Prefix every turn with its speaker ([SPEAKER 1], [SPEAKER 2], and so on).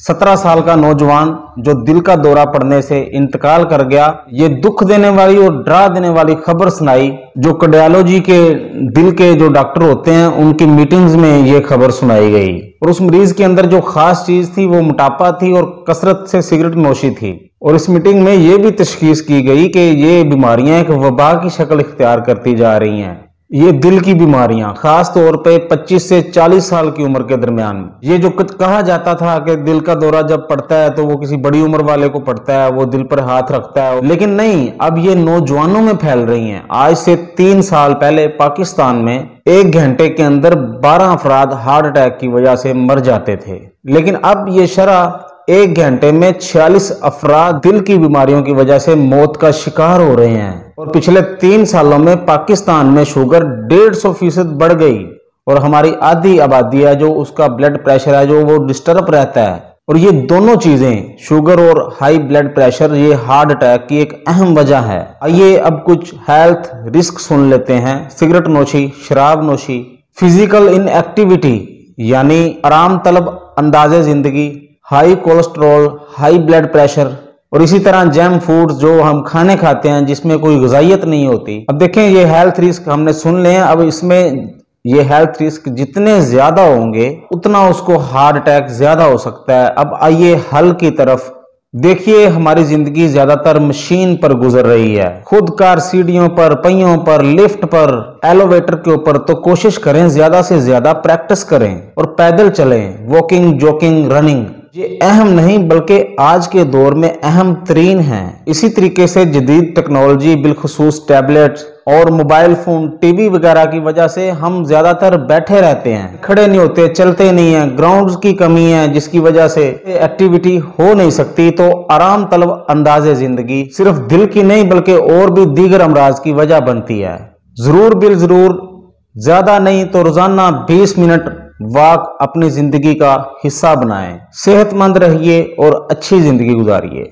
[SPEAKER 1] 17 साल का नौजवान जो दिल का दौरा पड़ने से इंतकाल कर गया। ये दुख देने वाली और डरा देने वाली खबर सुनाई जो कार्डियोलॉजी के दिल के जो डॉक्टर होते हैं उनकी मीटिंग्स में ये खबर सुनाई गई। और उस मरीज के अंदर जो खास चीज थी वो मोटापा थी और कसरत से सिगरेट नोशी थी। और इस मीटिंग में ये भी तशखीस की गई कि ये बीमारियां एक वबा की शक्ल इख्तियार करती जा रही हैं। ये दिल की बीमारियां खास तौर पे 25 से 40 साल की उम्र के दरमियान। ये जो कहा जाता था कि दिल का दौरा जब पड़ता है तो वो किसी बड़ी उम्र वाले को पड़ता है, वो दिल पर हाथ रखता है, लेकिन नहीं, अब ये नौजवानों में फैल रही हैं। आज से 3 साल पहले पाकिस्तान में 1 घंटे के अंदर 12 अफराद हार्ट अटैक की वजह से मर जाते थे, लेकिन अब ये शरह 1 घंटे में 46 अफराद दिल की बीमारियों की वजह से मौत का शिकार हो रहे हैं। और पिछले 3 सालों में पाकिस्तान में शुगर 150% बढ़ गई और हमारी आधी आबादी है जो उसका ब्लड प्रेशर है जो वो डिस्टर्ब रहता है। और ये दोनों चीजें, शुगर और हाई ब्लड प्रेशर, ये हार्ट अटैक की एक अहम वजह है। आइए अब कुछ हेल्थ रिस्क सुन लेते हैं। सिगरेट नोशी, शराब नोशी, फिजिकल इनएक्टिविटी यानी आराम तलब अंदाजे जिंदगी, high cholesterol, high blood pressure, और इसी तरह जैम फूड्स जो हम खाने खाते हैं जिसमें कोई ग़िज़ाइयत नहीं होती। अब देखें, ये हेल्थ रिस्क हमने सुन लिए हैं। अब इसमें ये हेल्थ रिस्क जितने ज्यादा होंगे उतना उसको हार्ट अटैक ज्यादा हो सकता है। अब आइए हल की तरफ। देखिए, हमारी जिंदगी ज्यादातर मशीन पर गुजर रही है, खुद कार सीढ़ियों पर, पहियों पर, लिफ्ट पर, एलिवेटर के ऊपर। तो कोशिश करें ज्यादा से ज्यादा प्रैक्टिस करें और पैदल चलें, वॉकिंग, जॉगिंग, रनिंग। ये अहम नहीं बल्कि आज के दौर में अहम तरीन है। इसी तरीके से जदीद टेक्नोलॉजी बिलखुसूस टैबलेट्स और मोबाइल फोन, टीवी वगैरह की वजह से हम ज्यादातर बैठे रहते हैं, खड़े नहीं होते, चलते नहीं हैं। ग्राउंड्स की कमी है जिसकी वजह से एक्टिविटी हो नहीं सकती। तो आराम तलब अंदाजे जिंदगी सिर्फ दिल की नहीं बल्कि और भी दीगर अमराज की वजह बनती है। जरूर बिल जरूर, ज्यादा नहीं तो रोजाना 20 मिनट वॉक अपनी जिंदगी का हिस्सा बनाएं। सेहतमंद रहिए और अच्छी जिंदगी गुजारिए।